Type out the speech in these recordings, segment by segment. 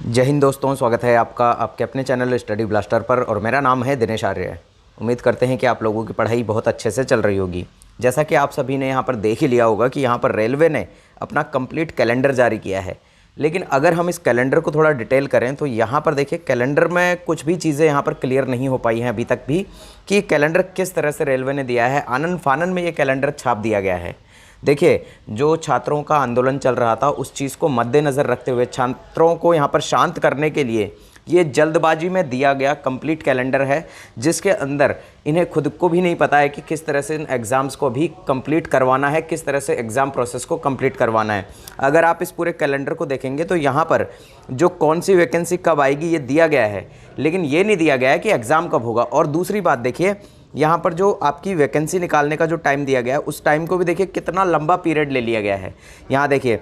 जय हिंद दोस्तों, स्वागत है आपका आपके अपने चैनल स्टडी ब्लास्टर पर। और मेरा नाम है दिनेश आर्य। उम्मीद करते हैं कि आप लोगों की पढ़ाई बहुत अच्छे से चल रही होगी। जैसा कि आप सभी ने यहाँ पर देख ही लिया होगा कि यहाँ पर रेलवे ने अपना कंप्लीट कैलेंडर जारी किया है। लेकिन अगर हम इस कैलेंडर को थोड़ा डिटेल करें तो यहाँ पर देखिए, कैलेंडर में कुछ भी चीज़ें यहाँ पर क्लियर नहीं हो पाई हैं अभी तक भी कि कैलेंडर किस तरह से रेलवे ने दिया है। आनन फानन में ये कैलेंडर छाप दिया गया है। देखिए, जो छात्रों का आंदोलन चल रहा था उस चीज़ को मद्देनज़र रखते हुए छात्रों को यहाँ पर शांत करने के लिए ये जल्दबाजी में दिया गया कंप्लीट कैलेंडर है, जिसके अंदर इन्हें खुद को भी नहीं पता है कि किस तरह से इन एग्ज़ाम्स को भी कंप्लीट करवाना है, किस तरह से एग्ज़ाम प्रोसेस को कंप्लीट करवाना है। अगर आप इस पूरे कैलेंडर को देखेंगे तो यहाँ पर जो कौन सी वैकेंसी कब आएगी ये दिया गया है, लेकिन ये नहीं दिया गया है कि एग्ज़ाम कब होगा। और दूसरी बात देखिए, यहाँ पर जो आपकी वैकेंसी निकालने का जो टाइम दिया गया है उस टाइम को भी देखिए कितना लंबा पीरियड ले लिया गया है। यहाँ देखिए,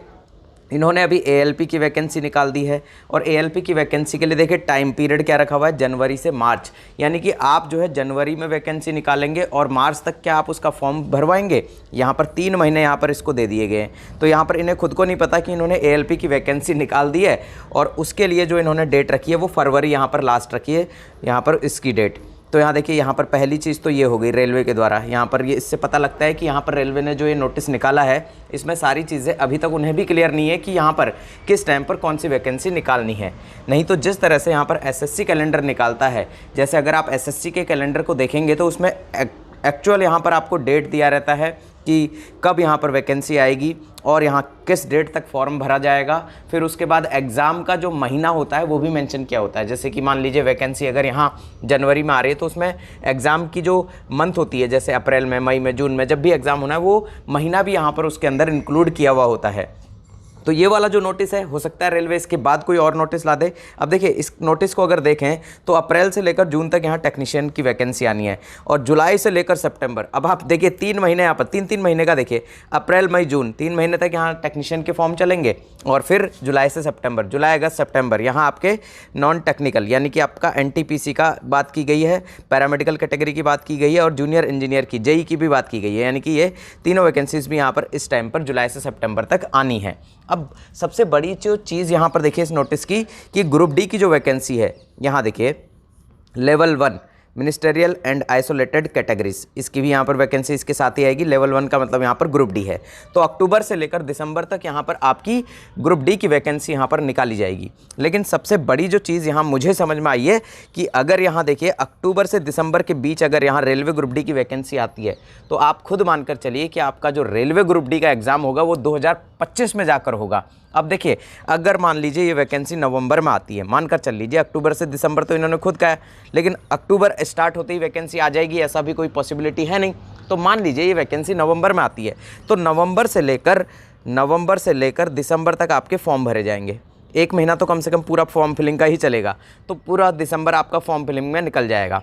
इन्होंने अभी एएलपी की वैकेंसी निकाल दी है और एएलपी की वैकेंसी के लिए देखिए टाइम पीरियड क्या रखा हुआ है, जनवरी से मार्च। यानी कि आप जो है जनवरी में वैकेंसी निकालेंगे और मार्च तक क्या आप उसका फॉर्म भरवाएंगे। यहाँ पर 3 महीने यहाँ पर इसको दे दिए गए हैं। तो यहाँ पर इन्हें खुद को नहीं पता कि इन्होंने एएलपी की वैकेंसी निकाल दी है और उसके लिए जो इन्होंने डेट रखी है वो फरवरी यहाँ पर लास्ट रखी है, यहाँ पर इसकी डेट। तो यहाँ देखिए, यहाँ पर पहली चीज़ तो ये हो गई रेलवे के द्वारा। यहाँ पर ये इससे पता लगता है कि यहाँ पर रेलवे ने जो ये नोटिस निकाला है इसमें सारी चीज़ें अभी तक उन्हें भी क्लियर नहीं है कि यहाँ पर किस टाइम पर कौन सी वैकेंसी निकालनी है। नहीं तो जिस तरह से यहाँ पर एसएससी कैलेंडर निकालता है, जैसे अगर आप एसएससी के कैलेंडर को देखेंगे तो उसमें एक्चुअल यहाँ पर आपको डेट दिया रहता है कि कब यहाँ पर वैकेंसी आएगी और यहाँ किस डेट तक फॉर्म भरा जाएगा। फिर उसके बाद एग्ज़ाम का जो महीना होता है वो भी मेंशन किया होता है। जैसे कि मान लीजिए वैकेंसी अगर यहाँ जनवरी में आ रही है तो उसमें एग्ज़ाम की जो मंथ होती है, जैसे अप्रैल में, मई में, जून में, जब भी एग्ज़ाम होना है वो महीना भी यहाँ पर उसके अंदर इंक्लूड किया हुआ होता है। तो ये वाला जो नोटिस है, हो सकता है रेलवे इसके बाद कोई और नोटिस ला दे। अब देखिए, इस नोटिस को अगर देखें तो अप्रैल से लेकर जून तक यहाँ टेक्नीशियन की वैकेंसी आनी है और जुलाई से लेकर सितंबर। अब आप देखिए 3 महीने यहाँ पर 3-3 महीने का देखिए, अप्रैल मई जून 3 महीने तक यहाँ टेक्नीशियन के फॉर्म चलेंगे और फिर जुलाई से सितंबर, जुलाई अगस्त सितंबर यहाँ आपके नॉन टेक्निकल यानी कि आपका एनटीपीसी का बात की गई है, पैरामेडिकल कैटेगरी की बात की गई है और जूनियर इंजीनियर की, जेई की भी बात की गई है। यानी कि ये तीनों वैकेंसीज भी यहाँ पर इस टाइम पर जुलाई से सितंबर तक आनी है। अब सबसे बड़ी जो चीज़ यहाँ पर देखिए इस नोटिस की कि ग्रुप डी की जो वैकेंसी है, यहाँ देखिए level 1 ministerial and isolated categories, इसकी भी यहाँ पर वैकेंसी इसके साथ ही आएगी। लेवल 1 का मतलब यहाँ पर ग्रुप डी है। तो अक्टूबर से लेकर दिसंबर तक यहाँ पर आपकी ग्रुप डी की वैकेंसी यहाँ पर निकाली जाएगी। लेकिन सबसे बड़ी जो चीज़ यहाँ मुझे समझ में आई है कि अगर यहाँ देखिए अक्टूबर से दिसंबर के बीच अगर यहाँ रेलवे ग्रुप डी की वैकेंसी आती है तो आप खुद मानकर चलिए कि आपका जो रेलवे ग्रुप डी का एग्ज़ाम होगा वो 2025 में जाकर होगा। अब देखिए, अगर मान लीजिए ये वैकेंसी नवंबर में आती है, मानकर चल लीजिए, अक्टूबर से दिसंबर तो इन्होंने खुद कहा है, लेकिन अक्टूबर स्टार्ट होते ही वैकेंसी आ जाएगी ऐसा भी कोई पॉसिबिलिटी है नहीं। तो मान लीजिए ये वैकेंसी नवंबर में आती है तो नवंबर से लेकर दिसंबर तक आपके फॉर्म भरे जाएंगे। 1 महीना तो कम से कम पूरा फॉर्म फिलिंग का ही चलेगा, तो पूरा दिसंबर आपका फॉर्म फिलिंग में निकल जाएगा।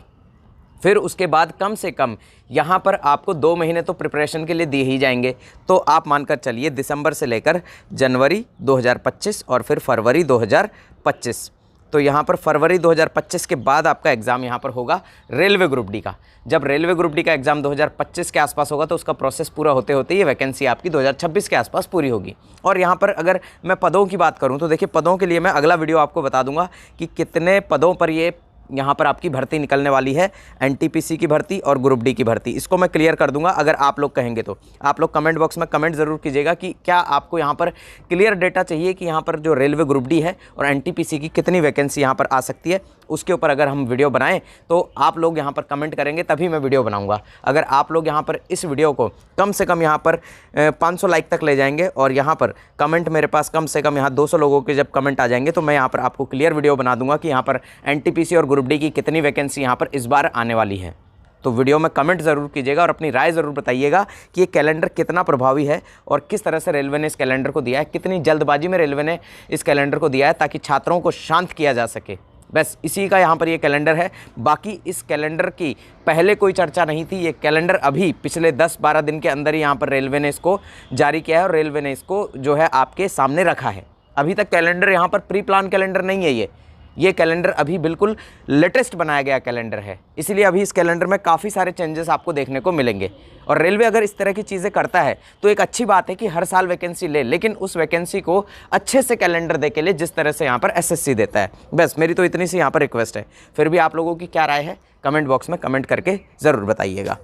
फिर उसके बाद कम से कम यहाँ पर आपको 2 महीने तो प्रिपरेशन के लिए दिए ही जाएंगे। तो आप मानकर चलिए दिसंबर से लेकर जनवरी 2025 और फिर फरवरी 2025। तो यहाँ पर फरवरी 2025 के बाद आपका एग्ज़ाम यहाँ पर होगा रेलवे ग्रुप डी का। जब रेलवे ग्रुप डी का एग्ज़ाम 2025 के आसपास होगा तो उसका प्रोसेस पूरा होते होते ये वैकेंसी आपकी 2026 के आसपास पूरी होगी। और यहाँ पर अगर मैं पदों की बात करूँ तो देखिए, पदों के लिए मैं अगला वीडियो आपको बता दूंगा कि कितने पदों पर ये यहाँ पर आपकी भर्ती निकलने वाली है, एनटीपीसी की भर्ती और ग्रुप डी की भर्ती। इसको मैं क्लियर कर दूंगा अगर आप लोग कहेंगे तो। आप लोग कमेंट बॉक्स में कमेंट ज़रूर कीजिएगा कि क्या आपको यहाँ पर क्लियर डेटा चाहिए कि यहाँ पर जो रेलवे ग्रुप डी है और एनटीपीसी की कितनी वैकेंसी यहाँ पर आ सकती है। उसके ऊपर अगर हम वीडियो बनाएं तो आप लोग यहाँ पर कमेंट करेंगे तभी मैं वीडियो बनाऊंगा। अगर आप लोग यहाँ पर इस वीडियो को कम से कम यहाँ पर 500 लाइक तक ले जाएंगे और यहाँ पर कमेंट मेरे पास कम से कम यहाँ 200 लोगों के जब कमेंट आ जाएंगे तो मैं यहाँ पर आपको क्लियर वीडियो बना दूंगा कि यहाँ पर एनटीपीसी और ग्रुप डी की कितनी वैकेंसी यहाँ पर इस बार आने वाली है। तो वीडियो में कमेंट ज़रूर कीजिएगा और अपनी राय ज़रूर बताइएगा कि ये कैलेंडर कितना प्रभावी है और किस तरह से रेलवे ने इस कैलेंडर को दिया है, कितनी जल्दबाजी में रेलवे ने इस कैलेंडर को दिया है ताकि छात्रों को शांत किया जा सके। बस इसी का यहाँ पर ये कैलेंडर है। बाकी इस कैलेंडर की पहले कोई चर्चा नहीं थी। ये कैलेंडर अभी पिछले 10-12 दिन के अंदर ही यहाँ पर रेलवे ने इसको जारी किया है और रेलवे ने इसको जो है आपके सामने रखा है। अभी तक कैलेंडर यहाँ पर प्री प्लान कैलेंडर नहीं है। ये कैलेंडर अभी बिल्कुल लेटेस्ट बनाया गया कैलेंडर है, इसीलिए अभी इस कैलेंडर में काफ़ी सारे चेंजेस आपको देखने को मिलेंगे। और रेलवे अगर इस तरह की चीज़ें करता है तो एक अच्छी बात है कि हर साल वैकेंसी ले, लेकिन उस वैकेंसी को अच्छे से कैलेंडर दे के ले जिस तरह से यहाँ पर एसएससी देता है। बस मेरी तो इतनी सी यहाँ पर रिक्वेस्ट है। फिर भी आप लोगों की क्या राय है कमेंट बॉक्स में कमेंट करके ज़रूर बताइएगा।